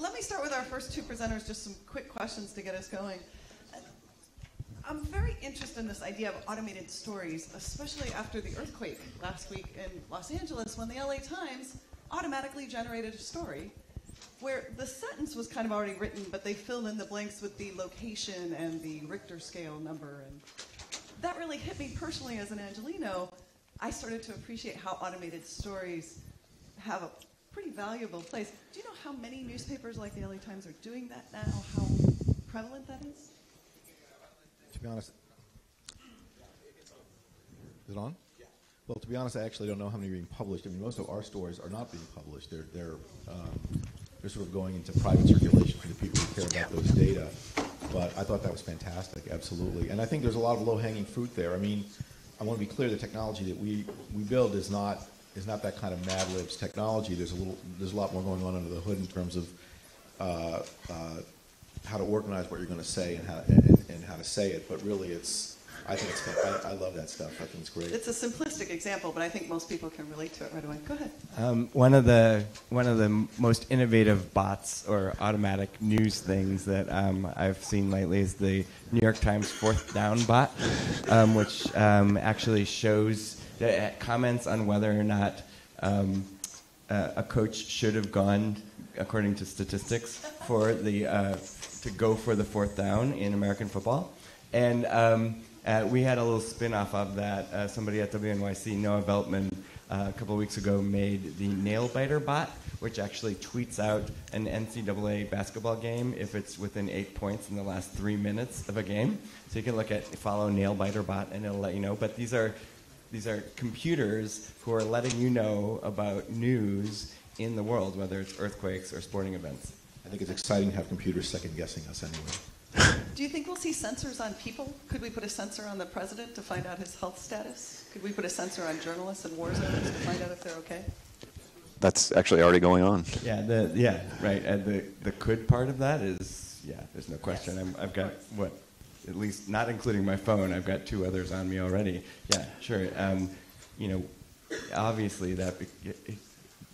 let me start with our first two presenters, just some quick questions to get us going. I'm very interested in this idea of automated stories, especially after the earthquake last week in Los Angeles, when the LA Times automatically generated a story where the sentence was kind of already written, but they filled in the blanks with the location and the Richter scale number. And that really hit me personally as an Angelino. I started to appreciate how automated stories have a pretty valuable place. Do you know how many newspapers like the LA Times are doing that now? How prevalent that is? To be honest, is it on? Yeah. Well, to be honest, I actually don't know how many are being published. I mean, most of our stories are not being published. They're sort of going into private circulation for the people who care about those data. But I thought that was fantastic, absolutely. And I think there's a lot of low-hanging fruit there. I mean, I want to be clear: the technology that we build is not that kind of Mad Libs technology. There's a lot more going on under the hood in terms of how to organize what you're going to say and how to say it. But really, I love that stuff. I think it's great. It's a simplistic example, but I think most people can relate to it right away. Go ahead. One of the most innovative bots or automatic news things that I've seen lately is the New York Times Fourth Down bot, which actually shows comments on whether or not a coach should have gone, according to statistics, for to go for the fourth down in American football. And we had a little spin-off of that. Somebody at WNYC, Noah Veltman, a couple of weeks ago made the Nail Biter bot, which actually tweets out an NCAA basketball game if it's within 8 points in the last 3 minutes of a game. So you can follow Nail Biter bot, and it'll let you know. But these are computers who are letting you know about news in the world, whether it's earthquakes or sporting events. I think it's exciting to have computers second-guessing us anyway. Do you think we'll see sensors on people? Could we put a sensor on the president to find out his health status? Could we put a sensor on journalists and war zones to find out if they're okay? That's actually already going on. Yeah, right. And the could part of that is, there's no question. Yes. I've got, at least not including my phone, I've got 2 others on me already. Yeah, sure. Obviously it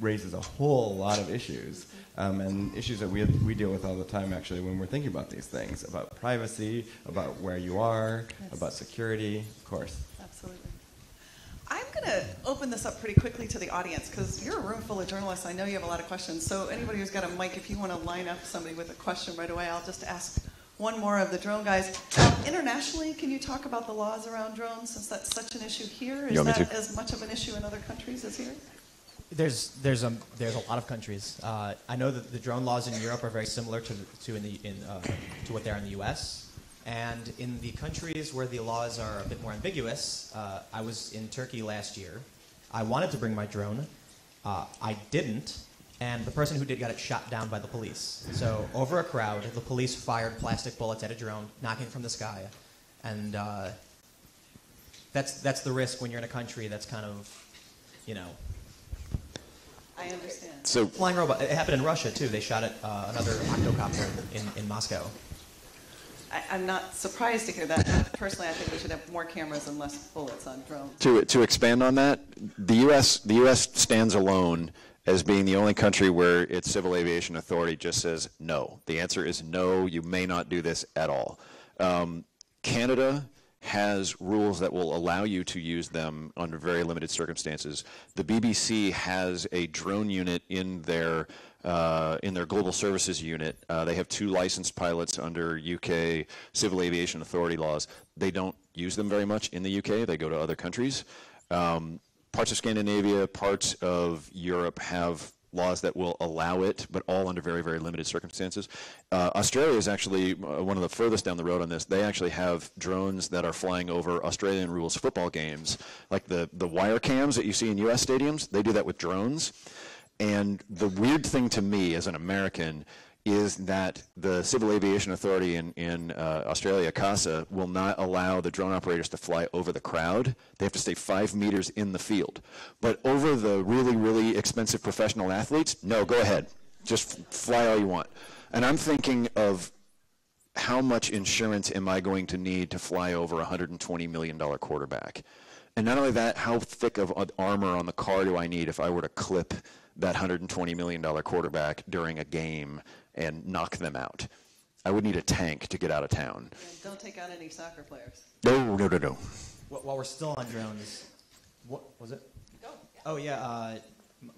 raises a whole lot of issues. And issues that we deal with all the time, actually, when we're thinking about these things, about privacy, about where you are, about security, of course. Absolutely. I'm going to open this up pretty quickly to the audience, because you're a room full of journalists. I know you have a lot of questions. So anybody who's got a mic, if you want to line up somebody with a question right away, I'll just ask one more of the drone guys. Internationally, can you talk about the laws around drones, since that's such an issue here? Is that as much of an issue in other countries as here? There's a lot of countries. I know that the drone laws in Europe are very similar to what they are in the U.S. And in the countries where the laws are a bit more ambiguous, I was in Turkey last year. I wanted to bring my drone. I didn't, and the person who did got it shot down by the police. So over a crowd, the police fired plastic bullets at a drone, knocking it from the sky, and that's the risk when you're in a country that's kind of, I understand. So flying robot. It happened in Russia too. They shot at another octocopter in Moscow. I'm not surprised to hear that. Personally, I think we should have more cameras and less bullets on drones. To expand on that, the U.S. stands alone as being the only country where its Civil Aviation Authority just says no. The answer is no. You may not do this at all. Canada has rules that will allow you to use them under very limited circumstances. The BBC has a drone unit in their global services unit. They have 2 licensed pilots under UK Civil Aviation Authority laws. They don't use them very much in the UK. They go to other countries. Parts of Scandinavia, parts of Europe have laws that will allow it, but all under very, very limited circumstances. Australia is actually one of the furthest down the road on this. They actually have drones that are flying over Australian rules football games, like the wire cams that you see in U.S. stadiums. They do that with drones. And the weird thing to me as an American is that the Civil Aviation Authority in Australia, CASA, will not allow the drone operators to fly over the crowd. They have to stay 5 meters in the field. But over the really, really expensive professional athletes, no, go ahead. Just fly all you want. And I'm thinking of how much insurance am I going to need to fly over a $120 million quarterback? And not only that, how thick of armor on the car do I need if I were to clip that $120 million quarterback during a game and knock them out. I would need a tank to get out of town. And don't take out any soccer players. No. While we're still on drones, what was it? Go. Oh yeah,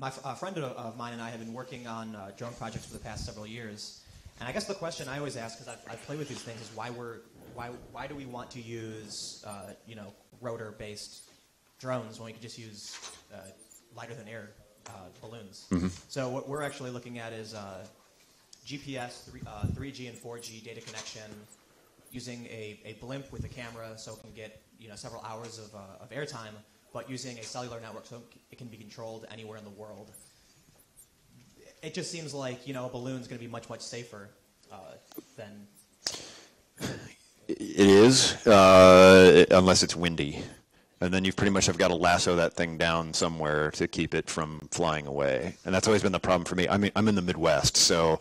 a friend of mine and I have been working on drone projects for the past several years, and I guess the question I always ask, because I've played with these things, is why do we want to use rotor-based drones when we could just use lighter than air balloons? Mm-hmm. So what we're actually looking at is GPS, 3G and 4G data connection, using a blimp with a camera so it can get several hours of airtime, but using a cellular network so it can be controlled anywhere in the world. It just seems like a balloon's going to be much, much safer than. It is, unless it's windy. And then you pretty much have got to lasso that thing down somewhere to keep it from flying away. And that's always been the problem for me. I mean, I'm in the Midwest, so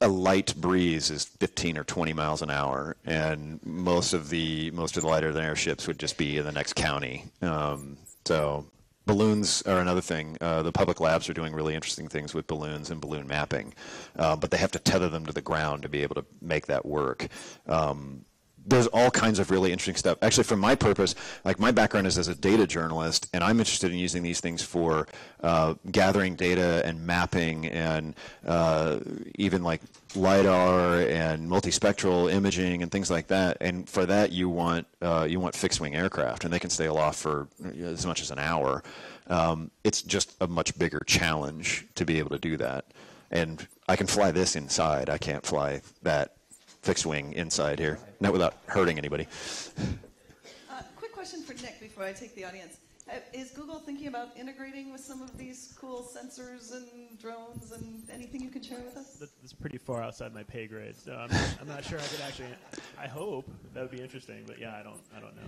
a light breeze is 15 or 20 miles an hour, and most of the lighter than air ships would just be in the next county. So balloons are another thing. The public labs are doing really interesting things with balloons and balloon mapping, but they have to tether them to the ground to be able to make that work. There's all kinds of really interesting stuff. Actually, for my purpose, like my background is as a data journalist, and I'm interested in using these things for gathering data and mapping, and even like LiDAR and multispectral imaging and things like that. And for that, you want fixed-wing aircraft, and they can stay aloft for as much as an hour. It's just a much bigger challenge to be able to do that. And I can fly this inside. I can't fly that fixed wing inside here, not without hurting anybody. Quick question for Nick before I take the audience. Is Google thinking about integrating with some of these cool sensors and drones and anything you can share with us? That's pretty far outside my pay grade, so I'm not sure I could actually. I hope that would be interesting, but yeah, I don't know.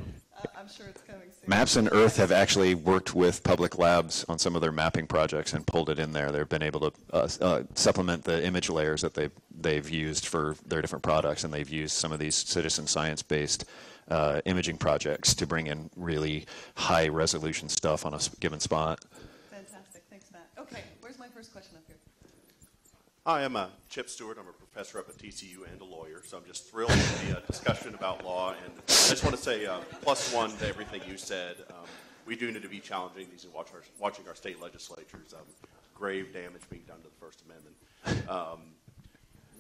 I'm sure it's coming soon. Maps and Earth have actually worked with public labs on some of their mapping projects and pulled it in there. They've been able to supplement the image layers that they've used for their different products, and they've used some of these citizen science-based imaging projects to bring in really high-resolution stuff on a given spot. Fantastic. Thanks, Matt. Okay, where's my first question up here? Hi, I'm Chip Stewart. I'm a professor up at TCU and a lawyer, so I'm just thrilled with the discussion about law. And I just want to say +1 to everything you said. We do need to be challenging these and watching our state legislatures. Grave damage being done to the First Amendment.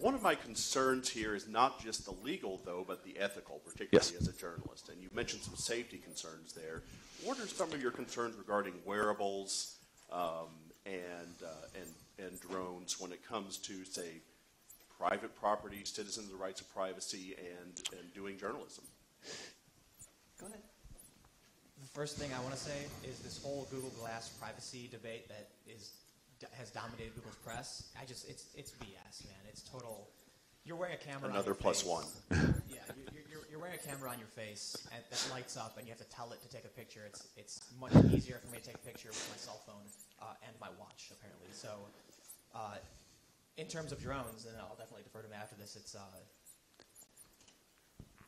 One of my concerns here is not just the legal, though, but the ethical, particularly as a journalist. And you mentioned some safety concerns there. What are some of your concerns regarding wearables and drones when it comes to, say, private property, citizens' rights of privacy, and doing journalism? Go ahead. The first thing I want to say is this whole Google Glass privacy debate that has dominated Google's press. It's BS, man. It's total. You're wearing a camera. Another on your face. +1. Yeah, you're wearing a camera on your face and that lights up, and you have to tell it to take a picture. It's much easier for me to take a picture with my cell phone and my watch, apparently. So, in terms of drones, and I'll definitely defer to Matt after this. It's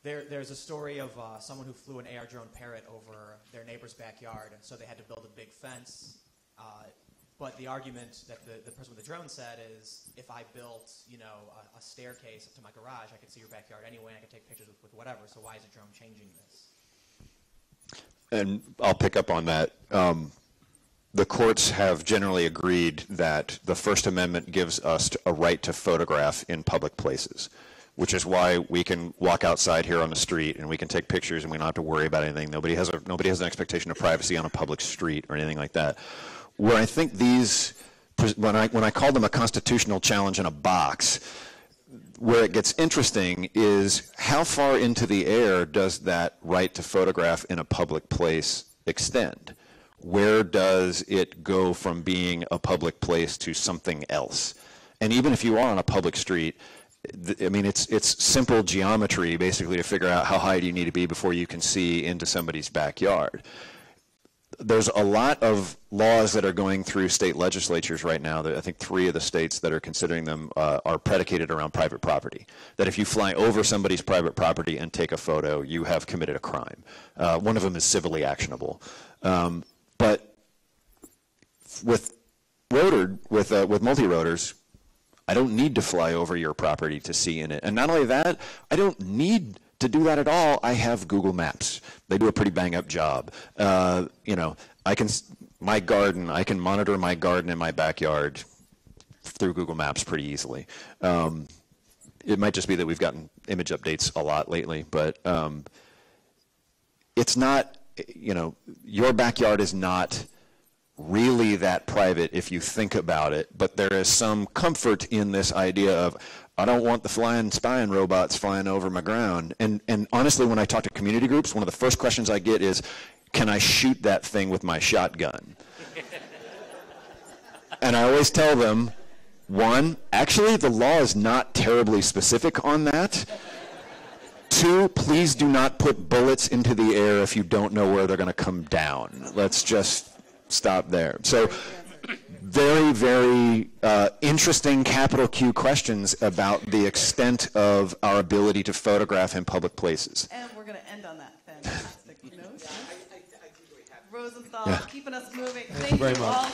there's a story of someone who flew an AR drone Parrot over their neighbor's backyard, so they had to build a big fence. But the argument that the person with the drone said is, if I built, a staircase up to my garage, I could see your backyard anyway, and I could take pictures with whatever. So why is a drone changing this? And I'll pick up on that. The courts have generally agreed that the First Amendment gives us a right to photograph in public places, which is why we can walk outside here on the street and we can take pictures and we don't have to worry about anything. Nobody has an expectation of privacy on a public street or anything like that. Where I think when I call them a constitutional challenge in a box, where it gets interesting is how far into the air does that right to photograph in a public place extend? Where does it go from being a public place to something else? And even if you are on a public street, I mean, it's simple geometry basically to figure out how high do you need to be before you can see into somebody's backyard. There's a lot of laws that are going through state legislatures right now. That I think 3 of the states that are considering them are predicated around private property. That if you fly over somebody's private property and take a photo, you have committed a crime. One of them is civilly actionable. But with multi-rotors, I don't need to fly over your property to see in it. And not only that, I don't need to do that at all. I have Google Maps. They do a pretty bang-up job. You know, my garden, I can monitor my garden in my backyard through Google Maps pretty easily. It might just be that we've gotten image updates a lot lately, but it's not, you know, your backyard is not really that private if you think about it, but there is some comfort in this idea of, I don't want the flying spying robots flying over my ground. And honestly, when I talk to community groups, one of the first questions I get is, can I shoot that thing with my shotgun? And I always tell them, one, actually the law is not terribly specific on that. Two, please do not put bullets into the air if you don't know where they're going to come down. Let's just stop there. So very, very interesting capital Q questions about the extent of our ability to photograph in public places. And we're going to end on that fantastic note. Rosenthal, Yeah. keeping us moving. Thank you very much. All